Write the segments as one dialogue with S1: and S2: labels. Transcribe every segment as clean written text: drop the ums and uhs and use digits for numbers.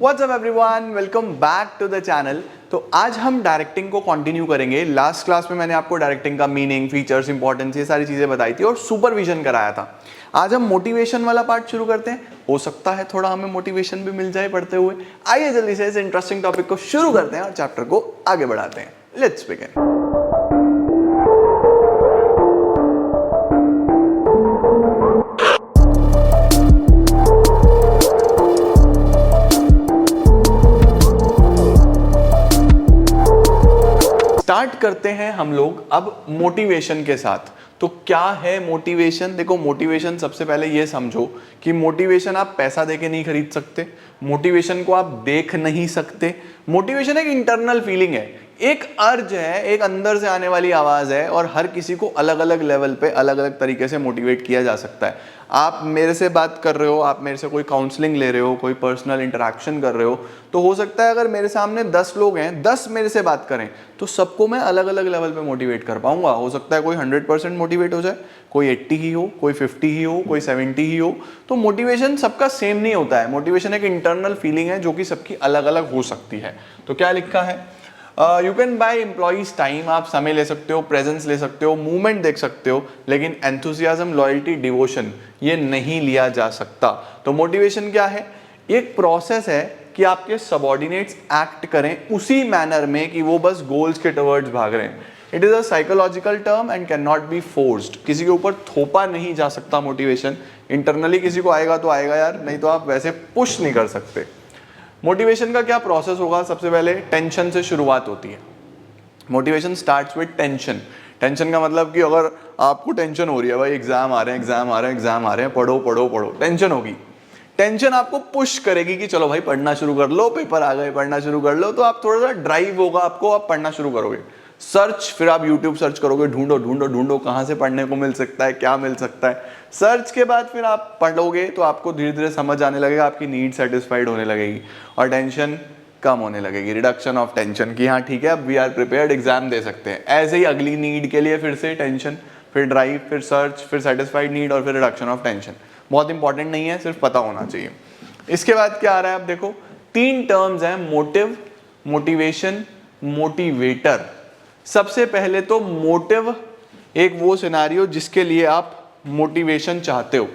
S1: What's up everyone? Welcome back to the channel। तो आज हम डायरेक्टिंग को कंटिन्यू करेंगे। लास्ट क्लास में मैंने आपको डायरेक्टिंग का मीनिंग, फीचर्स, इंपॉर्टेंस ये सारी चीजें बताई थी और सुपरविजन कराया था। आज हम मोटिवेशन वाला पार्ट शुरू करते हैं। हो सकता है थोड़ा हमें मोटिवेशन भी मिल जाए पढ़ते हुए। आइए जल्दी से इस इंटरेस्टिंग टॉपिक को शुरू करते हैं और चैप्टर को आगे बढ़ाते हैं। Let's begin. स्टार्ट करते हैं हम लोग अब मोटिवेशन के साथ। तो क्या है मोटिवेशन? देखो, मोटिवेशन सबसे पहले ये समझो कि मोटिवेशन आप पैसा देके नहीं खरीद सकते, मोटिवेशन को आप देख नहीं सकते। मोटिवेशन एक इंटरनल फीलिंग है, एक अर्ज है, एक अंदर से आने वाली आवाज है और हर किसी को अलग अलग लेवल पे अलग अलग तरीके से मोटिवेट किया जा सकता है। आप मेरे से बात कर रहे हो, आप मेरे से कोई काउंसलिंग ले रहे हो, कोई पर्सनल इंटरेक्शन कर रहे हो, तो हो सकता है अगर मेरे सामने 10 लोग हैं, 10 मेरे से बात करें तो सबको मैं अलग अलग लेवल पे मोटिवेट कर पाऊंगा। हो सकता है कोई 100% मोटिवेट हो जाए, कोई 80 ही हो, कोई 50 ही हो, कोई 70 ही हो। तो मोटिवेशन सबका सेम नहीं होता है। मोटिवेशन एक इंटरनल फीलिंग है जो कि सबकी अलग अलग हो सकती है। तो क्या लिखा है? You can buy employees time. आप समय ले सकते हो, प्रेजेंस ले सकते हो, मूवमेंट देख सकते हो, लेकिन एंथुसियाज्म, लॉयल्टी, डिवोशन ये नहीं लिया जा सकता। तो मोटिवेशन क्या है? एक प्रोसेस है कि आपके सबऑर्डिनेट्स एक्ट करें उसी मैनर में कि वो बस गोल्स के टवर्ड्स भाग रहे हैं। It is a psychological term and can not be forced. किसी के ऊपर थोपा नहीं जा सकता मोटिवेशन। इंटरनली किसी को आएगा तो आएगा यार, नहीं तो आप वैसे पुश नहीं कर सकते। मोटिवेशन का क्या प्रोसेस होगा? सबसे पहले टेंशन से शुरुआत होती है। Motivation starts with tension. Tension का मतलब कि अगर आपको टेंशन हो रही है, भाई एग्जाम आ रहे हैं, एग्जाम आ रहे हैं, एग्जाम आ रहे हैं, पढ़ो पढ़ो पढ़ो, टेंशन होगी। टेंशन आपको पुश करेगी कि चलो भाई पढ़ना शुरू कर लो, पेपर आ गए, पढ़ना शुरू कर लो। तो आप थोड़ा सा ड्राइव होगा आपको, आप पढ़ना शुरू करोगे। सर्च, फिर आप यूट्यूब सर्च करोगे, ढूंढो ढूंढो ढूंढो कहाँ से पढ़ने को मिल सकता है, क्या मिल सकता है। सर्च के बाद फिर आप पढ़ोगे तो आपको धीरे धीरे समझ आने लगेगा, आपकी नीड सेटिस्फाइड होने लगेगी और टेंशन कम होने लगेगी। रिडक्शन ऑफ टेंशन कि हाँ ठीक है, अब वी आर प्रिपेयर्ड, एग्जाम दे सकते हैं। ऐसे ही अगली नीड के लिए फिर से टेंशन, फिर ड्राइव, फिर सर्च, फिर सेटिस्फाइड नीड और फिर रिडक्शन ऑफ टेंशन। बहुत इंपॉर्टेंट नहीं है, सिर्फ पता होना चाहिए। इसके बाद क्या आ रहा है? आप देखो, 3 टर्म्स हैं, मोटिव, मोटिवेशन, मोटिवेटर। सबसे पहले तो मोटिव एक वो सिनेरियो जिसके लिए आप मोटिवेशन चाहते हो,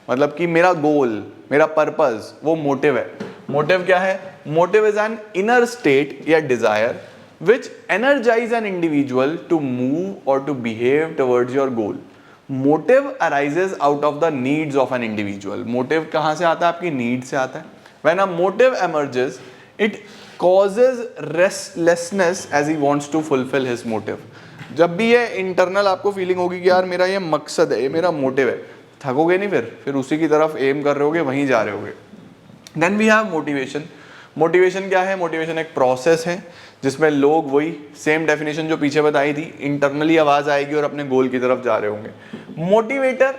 S1: मतलब कि मेरा गोल, मेरा पर्पस, वो मोटिव है। मोटिव क्या है? Motive is an inner state या desire which energize an individual to move और to behave towards your goal. Motive arises out of the needs of an individual. Motive कहां से आता है? आपकी नीड से आता है। When a motive emerges, it causes restlessness as he wants to fulfill his motive। जब भी ये इंटरनल आपको फीलिंग होगी कि यार मेरा ये मकसद है, ये मेरा मोटिव है, थकोगे नहीं, फिर उसी की तरफ एम कर रहे होगे, वहीं जा रहे होगे। Then we have motivation. Motivation क्या है? मोटिवेशन एक प्रोसेस है जिसमें लोग, वही सेम डेफिनेशन जो पीछे बताई थी, इंटरनली आवाज आएगी और अपने गोल की तरफ जा रहे होंगे। मोटिवेटर,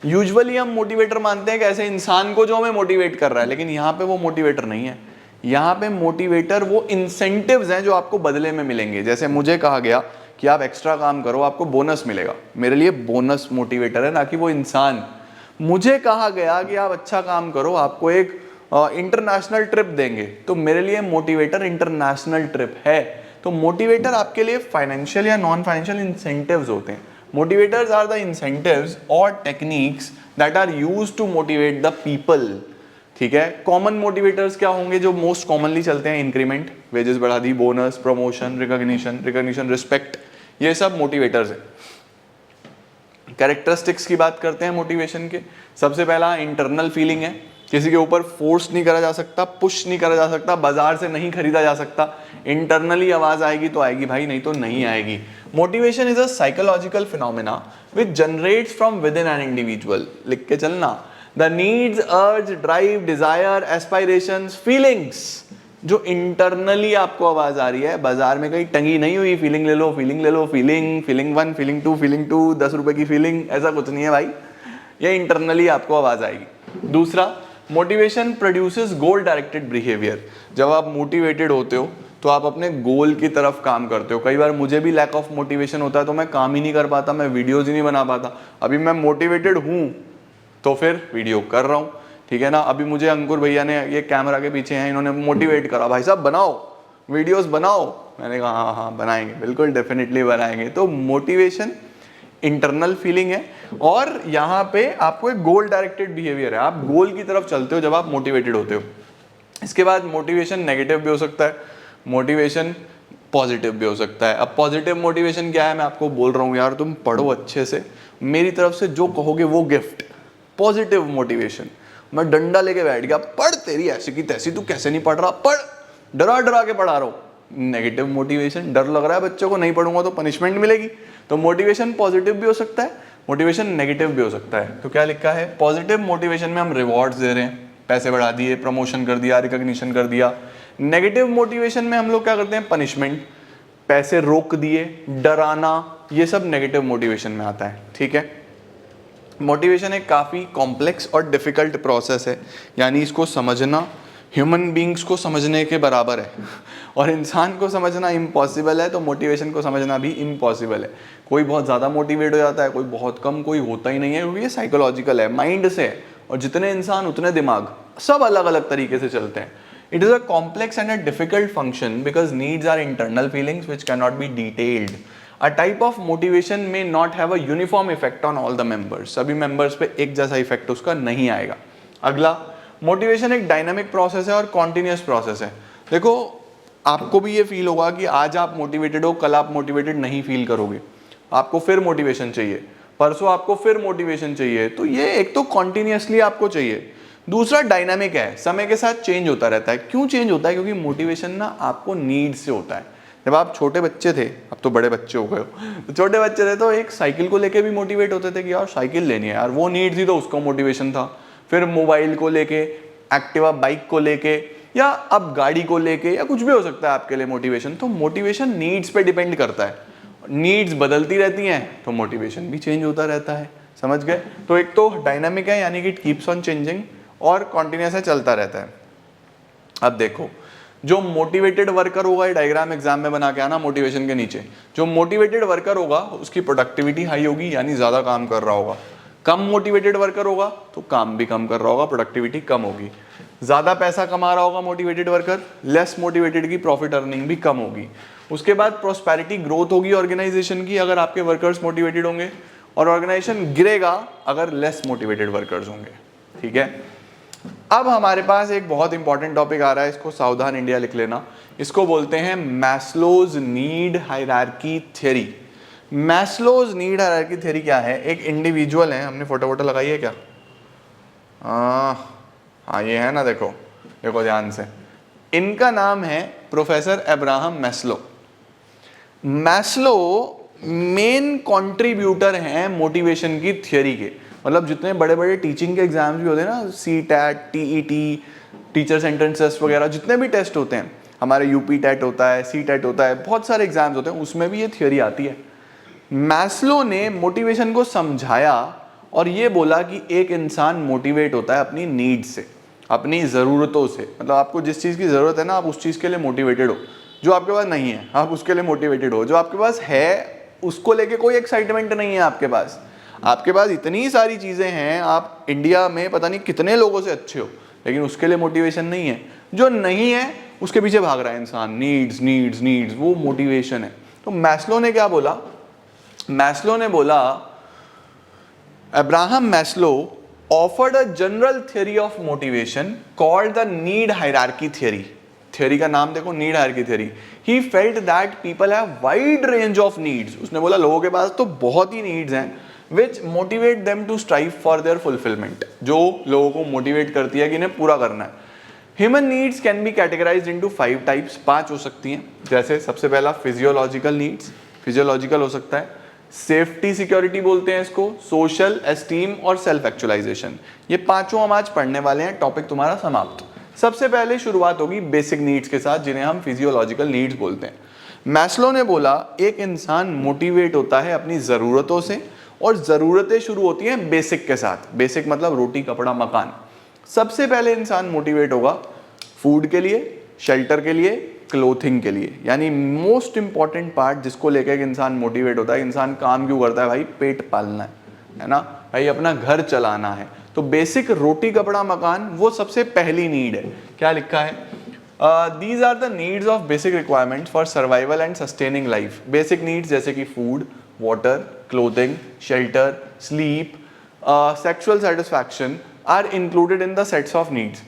S1: यूजुअली हम मोटिवेटर मानते हैं कि ऐसे इंसान को जो हमें मोटिवेट कर रहा है, लेकिन यहाँ पे वो मोटिवेटर नहीं है। यहाँ पे मोटिवेटर वो इंसेंटिव्स हैं जो आपको बदले में मिलेंगे। जैसे मुझे कहा गया कि आप एक्स्ट्रा काम करो, आपको बोनस मिलेगा, मेरे लिए बोनस मोटिवेटर है, ना कि वो इंसान। मुझे कहा गया कि आप अच्छा काम करो, आपको एक इंटरनेशनल ट्रिप देंगे, तो मेरे लिए मोटिवेटर इंटरनेशनल ट्रिप है। तो मोटिवेटर आपके लिए फाइनेंशियल या नॉन फाइनेंशियल इंसेंटिव्स होते हैं। मोटिवेटर्स आर द इंसेंटिव्स और techniques that are used to motivate the people. ठीक है, कॉमन मोटिवेटर्स क्या होंगे जो मोस्ट कॉमनली चलते हैं? इंक्रीमेंट, वेजेस बढ़ा दी, बोनस, प्रमोशन, रिकॉग्निशन, रिस्पेक्ट, ये सब मोटिवेटर्स हैं। कैरेक्टरिस्टिक्स की बात करते हैं मोटिवेशन के। सबसे पहला इंटरनल फीलिंग है, किसी के ऊपर फोर्स नहीं करा जा सकता, पुश नहीं करा जा सकता, बाजार से नहीं खरीदा जा सकता। इंटरनली आवाज आएगी तो आएगी भाई, नहीं तो नहीं आएगी। Motivation is a psychological phenomena which generates from with in an individual. लिख के चलना, The needs, urge, drive, desire, aspirations, feelings, जो इंटरनली आपको आवाज आ रही है, बाजार में कहीं टंगी नहीं हुई, फीलिंग ले लो, फीलिंग ले लो, फीलिंग 1, फीलिंग 2, फीलिंग 2, 10 रुपए की फीलिंग, ऐसा कुछ नहीं है भाई, ये इंटरनली आपको आवाज आएगी। दूसरा, मोटिवेशन प्रोड्यूसेस गोल डायरेक्टेड बिहेवियर। जब आप मोटिवेटेड होते हो तो आप अपने गोल की तरफ काम करते हो। कई बार मुझे भी लैक ऑफ मोटिवेशन होता है तो मैं काम ही नहीं कर पाता, मैं वीडियोज ही नहीं बना पाता। अभी मैं मोटिवेटेड हूँ तो फिर वीडियो कर रहा हूँ। ठीक है ना। अभी मुझे अंकुर भैया ने, ये कैमरा के पीछे हैं, इन्होंने मोटिवेट करा, भाई साहब बनाओ वीडियोस बनाओ। मैंने कहा हाँ हाँ बनाएंगे, बिल्कुल डेफिनेटली बनाएंगे। तो मोटिवेशन इंटरनल फीलिंग है, और यहाँ पे आपको एक गोल डायरेक्टेड बिहेवियर है, आप गोल की तरफ चलते हो जब आप मोटिवेटेड होते हो। इसके बाद मोटिवेशन नेगेटिव भी हो सकता है, मोटिवेशन पॉजिटिव भी हो सकता है। अब पॉजिटिव मोटिवेशन क्या है, मैं आपको बोल रहा हूँ यार तुम पढ़ो अच्छे से, मेरी तरफ से जो कहोगे वो गिफ्ट। पॉजिटिव मोटिवेशन, मैं डंडा लेके बैठ गया, पढ़ तेरी ऐसी की तैसी, तू कैसे नहीं पढ़ रहा, पढ़, डरा डरा के पढ़ा रहा हूँ। नेगेटिव मोटिवेशन, डर लग रहा है बच्चों को, नहीं पढ़ूंगा तो पनिशमेंट मिलेगी। तो मोटिवेशन पॉजिटिव भी हो सकता है, मोटिवेशन नेगेटिव भी हो सकता है। तो क्या लिखा है, पॉजिटिव मोटिवेशन में हम रिवॉर्ड्स दे रहे हैं, पैसे बढ़ा दिए, प्रमोशन कर दिया, रिकॉग्निशन कर दिया। नेगेटिव मोटिवेशन में हम लोग क्या करते हैं, पनिशमेंट, पैसे रोक दिए, डराना, ये सब नेगेटिव मोटिवेशन में आता है। ठीक है, मोटिवेशन एक काफ़ी कॉम्प्लेक्स और डिफ़िकल्ट प्रोसेस है, यानी इसको समझना ह्यूमन बींग्स को समझने के बराबर है, और इंसान को समझना इम्पॉसिबल है, तो मोटिवेशन को समझना भी इम्पॉसिबल है। कोई बहुत ज़्यादा मोटिवेट हो जाता है, कोई बहुत कम, कोई होता ही नहीं है, क्योंकि ये साइकोलॉजिकल है, माइंड से है, और जितने इंसान उतने दिमाग, सब अलग अलग तरीके से चलते हैं। It is a complex and a difficult function because needs are internal feelings which can not be detailed. A type of motivation may not have a uniform effect on all the members. सभी members पे एक जैसा effect उसका नहीं आएगा। अगला, motivation एक dynamic process है और कॉन्टिन्यूस प्रोसेस है। देखो, आपको भी ये फील होगा कि आज आप मोटिवेटेड हो, कल आप मोटिवेटेड नहीं फील करोगे, आपको फिर मोटिवेशन चाहिए, परसों आपको फिर मोटिवेशन चाहिए। तो ये एक तो कॉन्टिन्यूसली आपको चाहिए, दूसरा डायनामिक है, समय के साथ चेंज होता रहता है। क्यों चेंज होता है, क्योंकि मोटिवेशन ना आपको नीड से होता है। जब आप छोटे बच्चे थे, अब तो बड़े बच्चे हो गए हो, तो छोटे बच्चे थे तो एक साइकिल को लेके भी मोटिवेट होते थे कि यार साइकिल लेनी है यार, वो नीड थी तो उसको मोटिवेशन था। फिर मोबाइल को लेके, एक्टिवा बाइक को लेके, या अब गाड़ी को लेके, या कुछ भी हो सकता है आपके लिए मोटिवेशन। तो मोटिवेशन नीड्स पे डिपेंड करता है, नीड्स बदलती रहती हैं तो मोटिवेशन भी चेंज होता रहता है। समझ गए। तो एक तो डायनामिक है, यानी कि इट कीप्स ऑन चेंजिंग, और कॉन्टिन्यूस है, चलता रहता है। अब देखो, जो मोटिवेटेड वर्कर होगा, ये डायग्राम एग्जाम में बना के आना मोटिवेशन के नीचे, जो मोटिवेटेड वर्कर होगा उसकी प्रोडक्टिविटी हाई होगी, यानी ज्यादा काम कर रहा होगा। कम मोटिवेटेड वर्कर होगा तो काम भी कम कर रहा होगा, प्रोडक्टिविटी कम होगी। ज्यादा पैसा कमा रहा होगा मोटिवेटेड वर्कर, लेस मोटिवेटेड की प्रॉफिट अर्निंग भी कम होगी। उसके बाद प्रोस्पेरिटी ग्रोथ होगी ऑर्गेनाइजेशन की अगर आपके वर्कर्स मोटिवेटेड होंगे, और ऑर्गेनाइजेशन गिरेगा अगर लेस मोटिवेटेड वर्कर्स होंगे। ठीक है, अब हमारे पास एक बहुत इंपॉर्टेंट टॉपिक आ रहा है, इसको सावधान इंडिया लिख लेना। इसको बोलते हैं Maslow's need hierarchy theory. Maslow's need hierarchy theory क्या है, एक इंडिविजुअल है, हमने फोटो वोटो लगाई है क्या, हाँ ये है ना, देखो देखो ध्यान से, इनका नाम है professor Abraham Maslow. Maslow main contributor हैं मोटिवेशन की थ्योरी के। मतलब जितने बड़े बड़े टीचिंग के एग्जाम्स भी होते हैं ना, CTET, TET, teachers entrance test वगैरह, जितने भी टेस्ट होते हैं, हमारे UP टेट होता है, CTET होता है, बहुत सारे एग्जाम्स होते हैं, उसमें भी ये थ्योरी आती है। मैस्लो ने मोटिवेशन को समझाया और ये बोला कि एक इंसान मोटिवेट होता है अपनी नीड से, अपनी ज़रूरतों से। मतलब आपको जिस चीज़ की ज़रूरत है ना, आप उस चीज़ के लिए मोटिवेटेड हो। जो आपके पास नहीं है आप उसके लिए मोटिवेटेड हो, जो आपके पास है उसको लेके कोई एक्साइटमेंट नहीं है आपके पास। आपके पास इतनी सारी चीज़ें हैं, आप इंडिया में पता नहीं कितने लोगों से अच्छे हो, लेकिन उसके लिए मोटिवेशन नहीं है। जो नहीं है उसके पीछे भाग रहा है इंसान, नीड्स नीड्स नीड्स, वो मोटिवेशन है। तो मैस्लो ने क्या बोला, मैस्लो ने बोला, Abraham Maslow offered a general theory of motivation called the need hierarchy theory. Theory का नाम देखो, need hierarchy theory. He felt that people have wide range of needs. उसने बोला लोगों के पास तो बहुत ही नीड्स हैं, which motivate them to strive for their fulfillment, जो लोगों को मोटिवेट करती है कि इन्हें पूरा करना है। Human needs can be categorized into 5 types, 5 हो सकती हैं। जैसे सबसे पहला फिजियोलॉजिकल नीड्स, फिजियोलॉजिकल हो सकता है। सेफ्टी सिक्योरिटी बोलते हैं इसको, सोशल, एस्टीम और सेल्फ एक्चुअलाइजेशन। ये पांचों हम आज पढ़ने वाले हैं, टॉपिक तुम्हारा समाप्त। सबसे पहले शुरुआत होगी बेसिक नीड्स के साथ, जिन्हें हम फिजियोलॉजिकल नीड्स बोलते हैं। मैस्लो ने बोला एक इंसान मोटिवेट होता है अपनी ज़रूरतों से, और ज़रूरतें शुरू होती हैं बेसिक के साथ। बेसिक मतलब रोटी कपड़ा मकान। सबसे पहले इंसान मोटिवेट होगा फूड के लिए, शेल्टर के लिए, क्लोथिंग के लिए। यानी मोस्ट इंपॉर्टेंट पार्ट जिसको लेकर इंसान मोटिवेट होता है। इंसान काम क्यों करता है भाई, पेट पालना है ना भाई, अपना घर चलाना है। तो बेसिक रोटी कपड़ा मकान वो सबसे पहली नीड है। क्या लिखा है? These are the needs of basic requirements for survival and sustaining life. Basic needs जैसे कि food, water, clothing, shelter, sleep, sexual satisfaction are included in the sets of needs.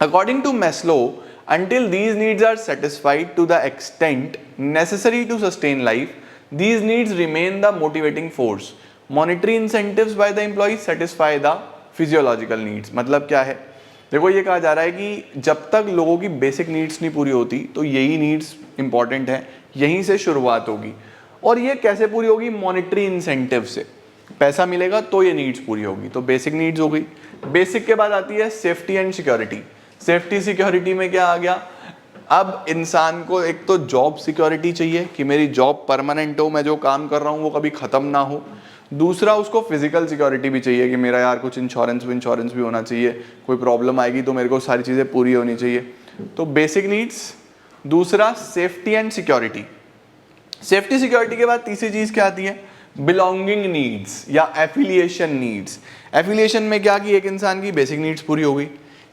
S1: According to Maslow, until these needs are satisfied to the extent necessary to sustain life, these needs remain the motivating force. Monetary incentives by the employees satisfy the physiological needs. मतलब क्या है? देखो ये कहा जा रहा है कि जब तक लोगों की बेसिक नीड्स नहीं पूरी होती तो यही नीड्स इंपॉर्टेंट है, यहीं से शुरुआत होगी। और ये कैसे पूरी होगी? मॉनेटरी इंसेंटिव से। पैसा मिलेगा तो ये नीड्स पूरी होगी। तो बेसिक नीड्स हो गई। बेसिक के बाद आती है safety and security. Safety security में क्या आ गया? अब इंसान को एक तो जॉब सिक्योरिटी चाहिए कि मेरी जॉब परमानेंट हो, मैं जो काम कर रहा हूँ वो कभी ख़त्म ना हो। दूसरा उसको फिजिकल सिक्योरिटी भी चाहिए कि मेरा यार कुछ इंश्योरेंस भी होना चाहिए, कोई प्रॉब्लम आएगी तो मेरे को सारी चीज़ें पूरी होनी चाहिए। तो बेसिक नीड्स, दूसरा safety and security. Safety security के बाद तीसरी चीज़ क्या आती है? बिलोंगिंग नीड्स या एफिलिएशन नीड्स। एफिलिएशन में क्या कि एक इंसान की बेसिक नीड्स पूरी हो गई,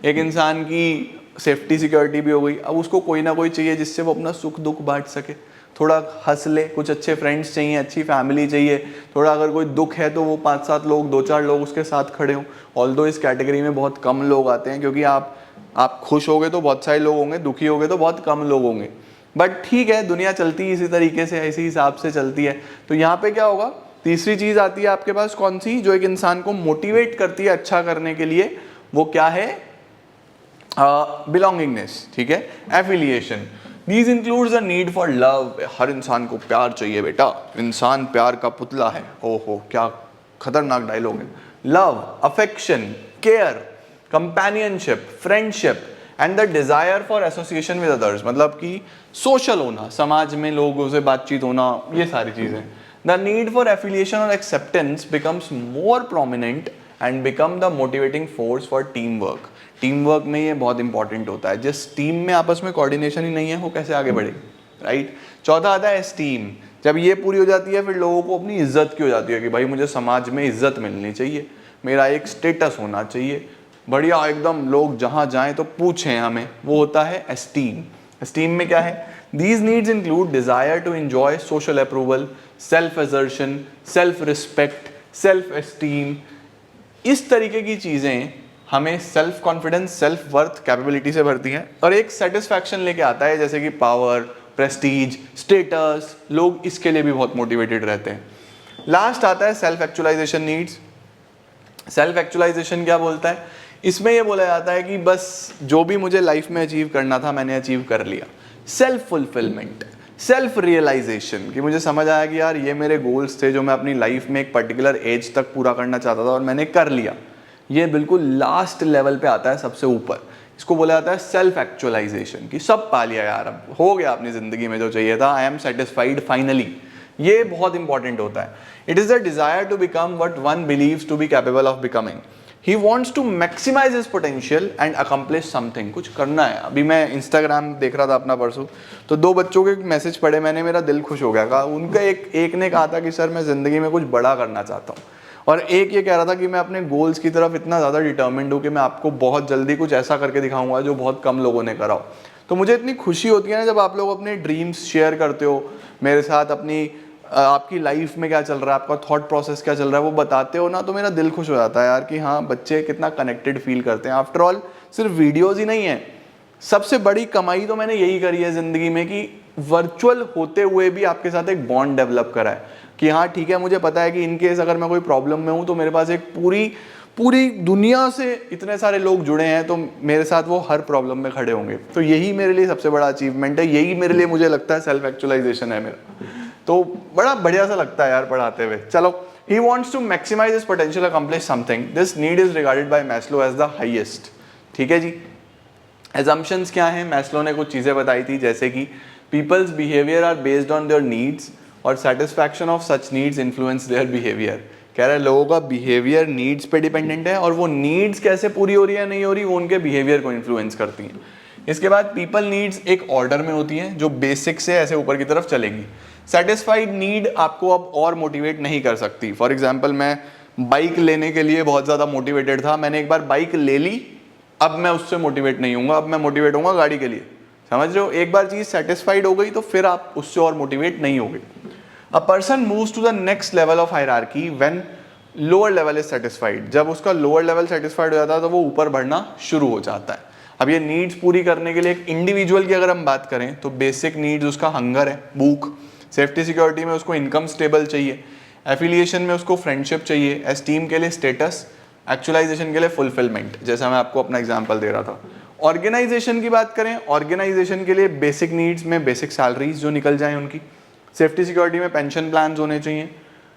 S1: एक इंसान की सेफ्टी सिक्योरिटी भी हो गई, अब उसको कोई ना कोई चाहिए जिससे वो अपना सुख दुख बांट सके, थोड़ा हंस ले, कुछ अच्छे फ्रेंड्स चाहिए, अच्छी फैमिली चाहिए, थोड़ा अगर कोई दुख है तो वो 5-7 लोग, 2-4 लोग उसके साथ खड़े हों। ऑल्दो इस कैटेगरी में बहुत कम लोग आते हैं क्योंकि आप खुश होगे तो बहुत सारे लोग होंगे, दुखी होगे तो बहुत कम लोग होंगे, बट ठीक है, दुनिया चलती है इसी तरीके से, इसी हिसाब से चलती है। तो यहाँ पे क्या होगा? तीसरी चीज़ आती है आपके पास कौन सी, जो एक इंसान को मोटिवेट करती है अच्छा करने के लिए, वो क्या है? बिलोंगिंगनेस। ठीक है, affiliation. These includes the need for love. हर इंसान को प्यार चाहिए बेटा, इंसान प्यार का पुतला है। ओहो क्या खतरनाक डायलॉग है। Love, affection, care, companionship, friendship and the desire for association with others. मतलब कि सोशल होना, समाज में लोगों से बातचीत होना, ये सारी चीजें। द नीड फॉर एफिलिएशन और acceptance becomes more prominent and become the motivating force for team work. Team work में ये बहुत इंपॉर्टेंट होता है। जिस टीम में आपस में कोऑर्डिनेशन ही नहीं है वो कैसे आगे बढ़ेगी, राइट। चौथा आता है एस्टीम। जब ये पूरी हो जाती है फिर लोगों को अपनी इज्जत की हो जाती है कि भाई मुझे समाज में इज्जत मिलनी चाहिए, मेरा एक स्टेटस होना चाहिए, बढ़िया एकदम लोग जहाँ जाएं तो पूछें हमें, वो होता है एस्टीम। एस्टीम में क्या है? These needs include desire to enjoy social approval, self assertion, self respect, self esteem. इस तरीके की चीज़ें हमें self confidence, self worth, capability से भरती हैं और एक सेटिस्फैक्शन लेके आता है, जैसे कि पावर, प्रेस्टीज, स्टेटस। लोग इसके लिए भी बहुत मोटिवेटेड रहते हैं। लास्ट आता है self actualisation needs. Self actualisation क्या बोलता है? इसमें यह बोला जाता है कि बस जो भी मुझे लाइफ में अचीव करना था मैंने अचीव कर लिया। सेल्फ फुलफिलमेंट, सेल्फ रियलाइजेशन, कि मुझे समझ आया कि यार ये मेरे गोल्स थे जो मैं अपनी लाइफ में एक पर्टिकुलर एज तक पूरा करना चाहता था और मैंने कर लिया। ये बिल्कुल लास्ट लेवल पे आता है, सबसे ऊपर। इसको बोला जाता है सेल्फ एक्चुअलाइजेशन, कि सब पा लिया यार, अब हो गया अपनी जिंदगी में जो चाहिए था, आई एम सेटिस्फाइड फाइनली। ये बहुत इंपॉर्टेंट होता है। It is the desire to become what one believes to be capable of becoming. He wants to maximise his potential and accomplish something. कुछ करना है। अभी मैं इंस्टाग्राम देख रहा था अपना परसों, तो 2 बच्चों के मैसेज पढ़े मैंने, मेरा दिल खुश हो गया। उनका एक ने कहा था कि सर मैं ज़िंदगी में कुछ बड़ा करना चाहता हूँ, और एक ये कह रहा था कि मैं अपने गोल्स की तरफ इतना ज़्यादा डिटर्मिन्ड हूँ कि मैं आपको बहुत जल्दी कुछ ऐसा करके दिखाऊंगा जो बहुत कम लोगों ने करा हो। तो मुझे इतनी खुशी होती है ना जब आप लोग अपने ड्रीम्स शेयर करते हो मेरे साथ, अपनी आपकी लाइफ में क्या चल रहा है, आपका थॉट प्रोसेस क्या चल रहा है, वो बताते हो ना, तो मेरा दिल खुश हो जाता है यार कि हाँ बच्चे कितना कनेक्टेड फील करते हैं। आफ्टर ऑल सिर्फ वीडियोज़ ही नहीं है, सबसे बड़ी कमाई तो मैंने यही करी है ज़िंदगी में कि वर्चुअल होते हुए भी आपके साथ एक बॉन्ड डेवलप करा है कि हाँ ठीक है, मुझे पता है कि इन केस अगर मैं कोई प्रॉब्लम में हूँ तो मेरे पास एक पूरी दुनिया से इतने सारे लोग जुड़े हैं, तो मेरे साथ वो हर प्रॉब्लम में खड़े होंगे। तो यही मेरे लिए सबसे बड़ा अचीवमेंट है, यही मेरे लिए मुझे लगता है सेल्फ एक्चुअलाइजेशन है मेरा। तो बड़ा बढ़िया सा लगता है यार पढ़ाते हुए। चलो, he wants to maximise his potential, accomplish something, this need is regarded by Maslow as the highest. ठीक है जी। एजम्पशंस क्या हैं? मैस्लो ने कुछ चीज़ें बताई थी, जैसे कि peoples behaviour are based on their needs और satisfaction of such needs influence their behaviour. कह रहा है लोगों का बिहेवियर नीड्स पे डिपेंडेंट है और वो नीड्स कैसे पूरी हो रही है नहीं हो रही वो उनके बिहेवियर को इन्फ्लुएंस करती हैं। इसके बाद पीपल नीड्स एक ऑर्डर में होती हैं जो बेसिक से ऐसे ऊपर की तरफ चलेंगी। सेटिस्फाइड नीड आपको अब और मोटिवेट नहीं कर सकती। फॉर एग्जाम्पल मैं बाइक लेने के लिए बहुत ज़्यादा मोटिवेटेड था, मैंने एक बार बाइक ले ली, अब मैं उससे मोटिवेट नहीं हूँगा, अब मैं मोटिवेट होऊंगा गाड़ी के लिए। समझ रहे हो, एक बार चीज़ सेटिस्फाइड हो गई तो फिर आप उससे और मोटिवेट नहीं होगे। A person moves to the next level of hierarchy when lower level is satisfied. जब उसका लोअर लेवल सेटिस्फाइड हो जाता है तो वो ऊपर बढ़ना शुरू हो जाता है। अब ये नीड्स पूरी करने के लिए एक इंडिविजुअल की अगर हम बात करें तो बेसिक नीड्स उसका हंगर है, भूख, सेफ्टी सिक्योरिटी में उसको इनकम स्टेबल चाहिए, एफिलिएशन में उसको फ्रेंडशिप चाहिए, एस्टीम के लिए स्टेटस, एक्चुअलाइजेशन के लिए फुलफिलमेंट, जैसा मैं आपको अपना एग्जांपल दे रहा था। ऑर्गेनाइजेशन की बात करें, ऑर्गेनाइजेशन के लिए बेसिक नीड्स में बेसिक सैलरीज जो निकल जाएं उनकी, सेफ्टी सिक्योरिटी में पेंशन प्लान होने चाहिए,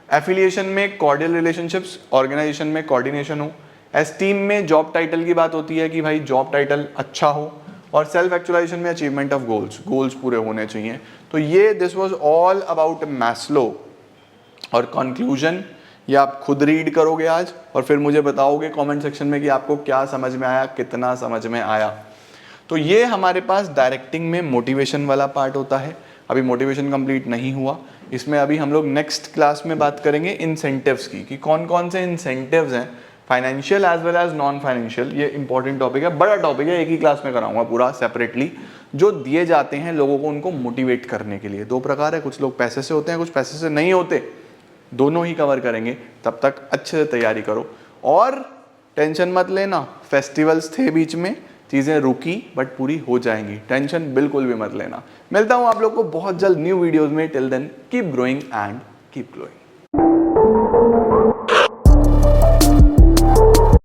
S1: एफिलिएशन में कॉर्डियल रिलेशनशिप्स, ऑर्गेनाइजेशन में कोऑर्डिनेशन हो, एस्टीम में जॉब टाइटल की बात होती है कि भाई जॉब टाइटल अच्छा हो, और सेल्फ एक्चुअलाइजेशन में अचीवमेंट ऑफ गोल्स पूरे होने चाहिए। तो ये this was all about Maslow. और कंक्लूजन ये आप खुद रीड करोगे आज और फिर मुझे बताओगे कमेंट सेक्शन में कि आपको क्या समझ में आया, कितना समझ में आया। तो ये हमारे पास डायरेक्टिंग में मोटिवेशन वाला पार्ट होता है। अभी मोटिवेशन कंप्लीट नहीं हुआ, इसमें अभी हम लोग नेक्स्ट क्लास में बात करेंगे इंसेंटिव्स की, कि कौन कौन से इंसेंटिव्स हैं, financial as well as non financial. ये इंपॉर्टेंट टॉपिक है, बड़ा टॉपिक है, एक ही क्लास में कराऊंगा पूरा सेपरेटली, जो दिए जाते हैं लोगों को उनको मोटिवेट करने के लिए। दो प्रकार है, कुछ लोग पैसे से होते हैं, कुछ पैसे से नहीं होते, दोनों ही कवर करेंगे। तब तक अच्छे से तैयारी करो और टेंशन मत लेना, फेस्टिवल्स थे बीच में, चीज़ें रुकी बट पूरी हो जाएंगी, टेंशन बिल्कुल भी मत लेना। मिलता हूँ आप लोग को बहुत जल्द न्यू वीडियोस में। Till then keep growing and keep glowing.